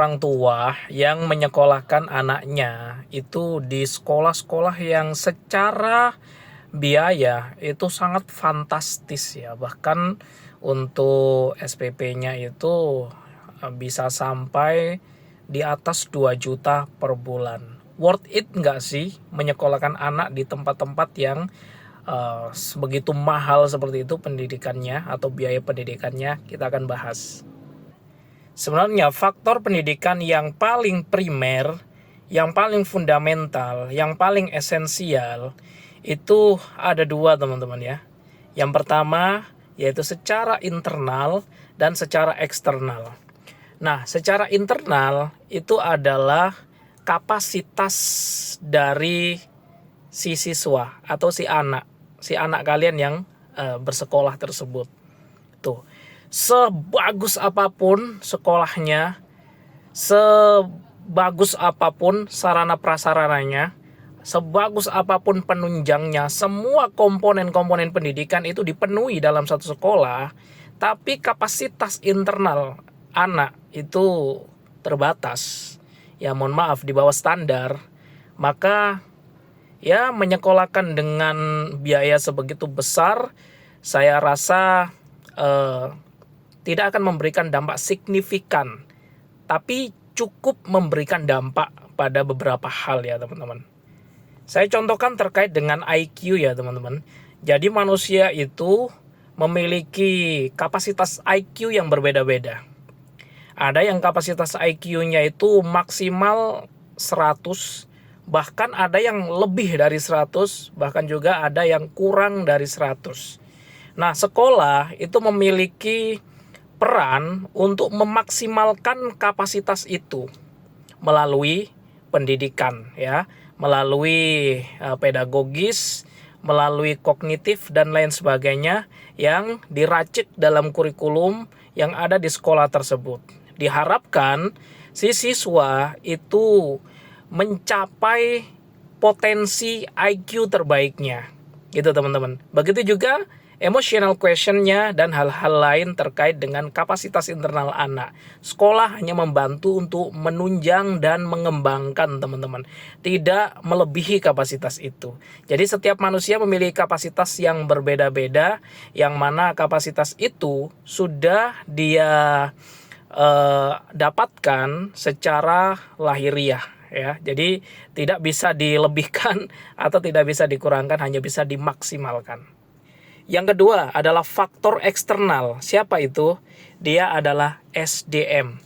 Orang tua yang menyekolahkan anaknya itu di sekolah-sekolah yang secara biaya itu sangat fantastis ya. Bahkan untuk SPP-nya itu bisa sampai di atas 2 juta per bulan. Worth it nggak sih menyekolahkan anak di tempat-tempat yang begitu mahal seperti itu pendidikannya atau biaya pendidikannya? Kita akan bahas. Sebenarnya faktor pendidikan yang paling primer, yang paling fundamental, yang paling esensial itu ada dua teman-teman ya. Yang pertama yaitu secara internal dan secara eksternal. Nah, secara internal itu adalah kapasitas dari si siswa atau si anak kalian yang bersekolah tersebut. Tuh, sebagus apapun sekolahnya, sebagus apapun sarana prasarananya, sebagus apapun penunjangnya, semua komponen-komponen pendidikan itu dipenuhi dalam satu sekolah, tapi kapasitas internal anak itu terbatas. Ya mohon maaf, di bawah standar. Maka ya menyekolahkan dengan biaya sebegitu besar, saya rasa tidak akan memberikan dampak signifikan, tapi cukup memberikan dampak pada beberapa hal ya teman-teman. Saya contohkan terkait dengan IQ ya teman-teman. Jadi manusia itu memiliki kapasitas IQ yang berbeda-beda. Ada yang kapasitas IQ-nya itu maksimal 100, bahkan ada yang lebih dari 100, bahkan juga ada yang kurang dari 100. Nah, sekolah itu memiliki peran untuk memaksimalkan kapasitas itu melalui pendidikan ya, melalui pedagogis, melalui kognitif dan lain sebagainya yang diracik dalam kurikulum yang ada di sekolah tersebut. Diharapkan si siswa itu mencapai potensi IQ terbaiknya. Gitu teman-teman. Begitu juga emotional questionnya dan hal-hal lain terkait dengan kapasitas internal anak. Sekolah hanya membantu untuk menunjang dan mengembangkan teman-teman, tidak melebihi kapasitas itu. Jadi setiap manusia memiliki kapasitas yang berbeda-beda, yang mana kapasitas itu sudah dia dapatkan secara lahiriah ya. Jadi tidak bisa dilebihkan atau tidak bisa dikurangkan, hanya bisa dimaksimalkan. Yang kedua adalah faktor eksternal. Siapa itu? Dia adalah SDM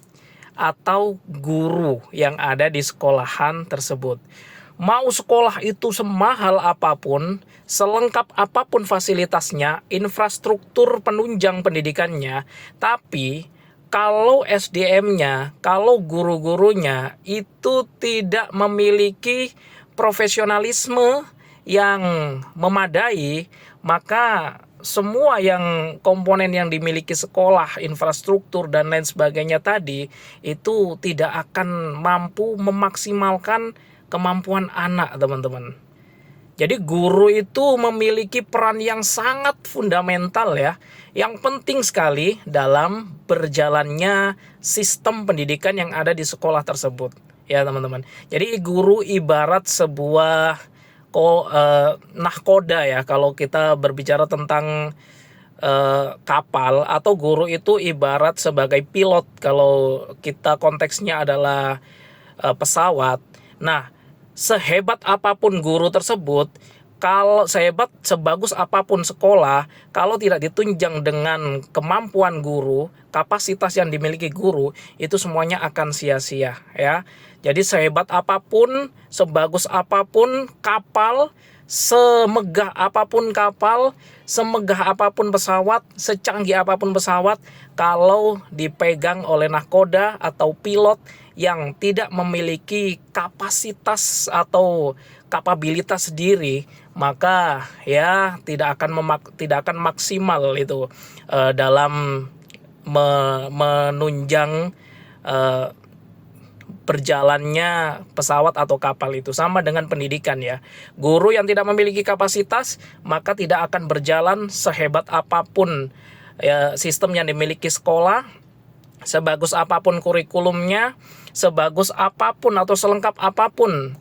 atau guru yang ada di sekolahan tersebut. Mau sekolah itu semahal apapun, selengkap apapun fasilitasnya, infrastruktur penunjang pendidikannya, tapi kalau SDM-nya, kalau guru-gurunya itu tidak memiliki profesionalisme yang memadai, maka semua yang komponen yang dimiliki sekolah, infrastruktur dan lain sebagainya tadi itu tidak akan mampu memaksimalkan kemampuan anak, teman-teman. Jadi guru itu memiliki peran yang sangat fundamental ya, yang penting sekali dalam berjalannya sistem pendidikan yang ada di sekolah tersebut ya teman-teman. Jadi guru ibarat sebuah nahkoda ya, kalau kita berbicara tentang kapal, atau guru itu ibarat sebagai pilot kalau kita konteksnya adalah pesawat. Nah, sehebat apapun guru tersebut, kalau sebagus apapun sekolah, kalau tidak ditunjang dengan kemampuan guru, kapasitas yang dimiliki guru, itu semuanya akan sia-sia ya. Jadi sehebat apapun, sebagus apapun kapal, semegah apapun kapal, semegah apapun pesawat, secanggih apapun pesawat, kalau dipegang oleh nahkoda atau pilot yang tidak memiliki kapasitas atau kapabilitas sendiri, maka ya tidak akan maksimal itu dalam menunjang berjalannya pesawat atau kapal itu. Sama dengan pendidikan ya. Guru yang tidak memiliki kapasitas, maka tidak akan berjalan sehebat apapun ya, sistem yang dimiliki sekolah, sebagus apapun kurikulumnya, sebagus apapun atau selengkap apapun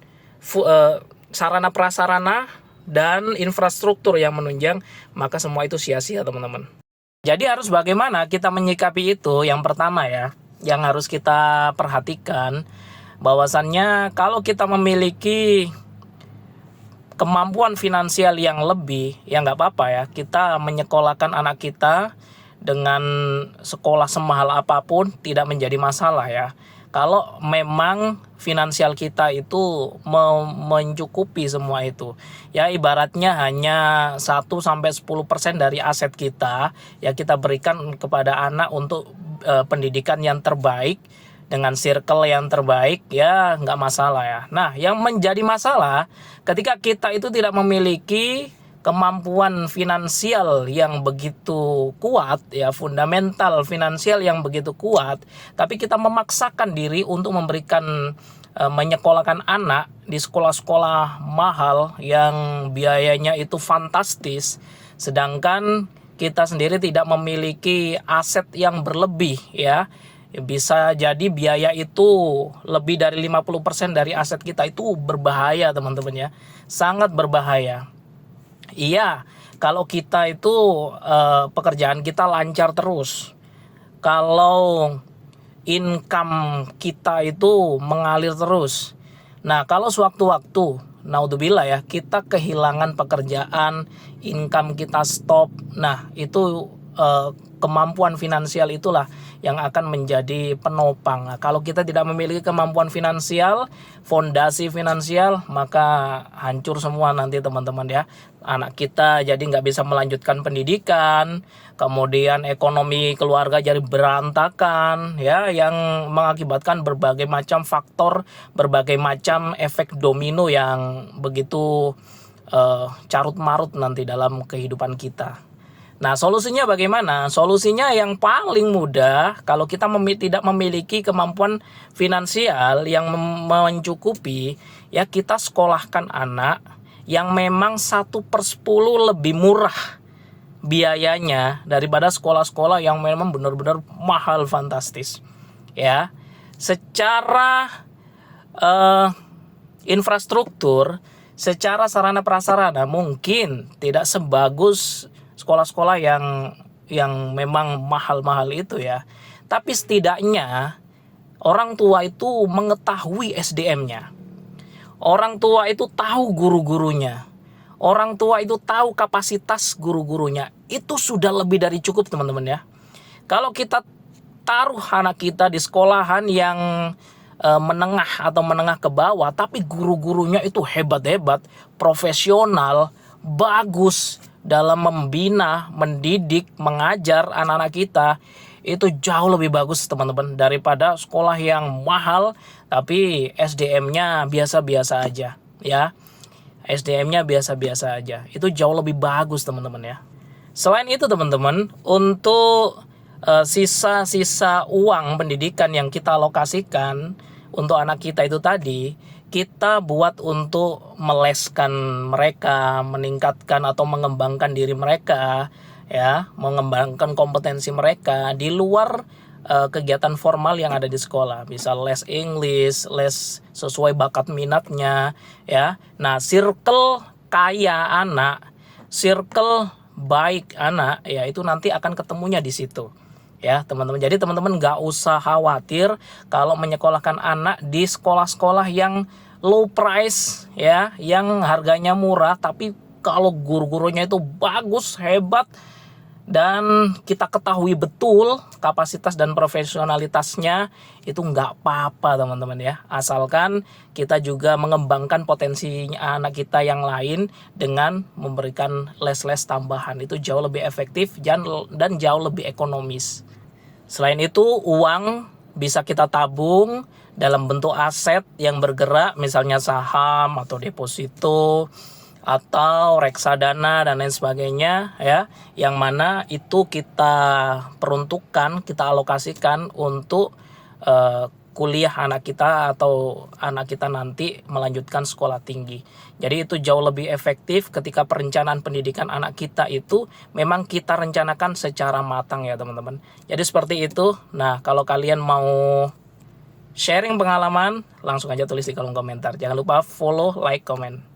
sarana prasarana dan infrastruktur yang menunjang, maka semua itu sia-sia teman-teman. Jadi harus bagaimana kita menyikapi itu? Yang pertama ya, yang harus kita perhatikan bahwasannya kalau kita memiliki kemampuan finansial yang lebih, ya nggak apa-apa ya, kita menyekolahkan anak kita dengan sekolah semahal apapun tidak menjadi masalah ya. Kalau memang finansial kita itu mencukupi semua itu. Ya ibaratnya hanya 1-10% dari aset kita ya kita berikan kepada anak untuk pendidikan yang terbaik dengan circle yang terbaik, ya nggak masalah ya. Nah, yang menjadi masalah ketika kita itu tidak memiliki kemampuan finansial yang begitu kuat ya, fundamental finansial yang begitu kuat, tapi kita memaksakan diri untuk memberikan menyekolahkan anak di sekolah-sekolah mahal yang biayanya itu fantastis, sedangkan kita sendiri tidak memiliki aset yang berlebih ya. Bisa jadi biaya itu lebih dari 50% dari aset kita, itu berbahaya teman-teman ya, sangat berbahaya. Iya, kalau kita itu pekerjaan kita lancar terus, kalau income kita itu mengalir terus. Nah, kalau sewaktu-waktu, naudzubillah ya, kita kehilangan pekerjaan, income kita stop. Nah, itu kemampuan finansial itulah yang akan menjadi penopang. Nah, kalau kita tidak memiliki kemampuan finansial, fondasi finansial, maka hancur semua nanti teman-teman ya. Anak kita jadi nggak bisa melanjutkan pendidikan, kemudian ekonomi keluarga jadi berantakan ya, yang mengakibatkan berbagai macam faktor, berbagai macam efek domino yang begitu carut marut nanti dalam kehidupan kita. Nah, solusinya bagaimana? Solusinya yang paling mudah, kalau kita tidak memiliki kemampuan finansial yang mencukupi, ya kita sekolahkan anak yang memang 1/10 lebih murah biayanya daripada sekolah-sekolah yang memang benar-benar mahal fantastis. Ya, secara infrastruktur, secara sarana prasarana mungkin tidak sebagus sekolah-sekolah yang memang mahal-mahal itu ya. Tapi setidaknya orang tua itu mengetahui SDM-nya. Orang tua itu tahu guru-gurunya. Orang tua itu tahu kapasitas guru-gurunya. Itu sudah lebih dari cukup teman-teman ya. Kalau kita taruh anak kita di sekolahan yang menengah atau menengah ke bawah, tapi guru-gurunya itu hebat-hebat, profesional, bagus dalam membina, mendidik, mengajar anak-anak kita, itu jauh lebih bagus teman-teman daripada sekolah yang mahal tapi SDM-nya biasa-biasa aja ya. SDM-nya biasa-biasa aja. Itu jauh lebih bagus teman-teman ya. Selain itu teman-teman, untuk sisa-sisa uang pendidikan yang kita alokasikan untuk anak kita itu tadi, kita buat untuk meleskan mereka, meningkatkan atau mengembangkan diri mereka ya, mengembangkan kompetensi mereka di luar kegiatan formal yang ada di sekolah. Bisa les English, les sesuai bakat minatnya ya. Nah, circle kaya anak, circle baik anak ya, itu nanti akan ketemunya di situ. Ya teman-teman, jadi teman-teman nggak usah khawatir kalau menyekolahkan anak di sekolah-sekolah yang low price ya, yang harganya murah, tapi kalau guru-gurunya itu bagus, hebat, dan kita ketahui betul kapasitas dan profesionalitasnya, itu nggak apa-apa teman-teman ya, asalkan kita juga mengembangkan potensi anak kita yang lain dengan memberikan les-les tambahan. Itu jauh lebih efektif dan jauh lebih ekonomis. Selain itu, uang bisa kita tabung dalam bentuk aset yang bergerak, misalnya saham atau deposito atau reksadana dan lain sebagainya ya, yang mana itu kita peruntukkan, kita alokasikan untuk kuliah anak kita atau anak kita nanti melanjutkan sekolah tinggi. Jadi itu jauh lebih efektif ketika perencanaan pendidikan anak kita itu memang kita rencanakan secara matang ya teman-teman. Jadi seperti itu. Nah, kalau kalian mau sharing pengalaman, langsung aja tulis di kolom komentar. Jangan lupa follow, like, comment.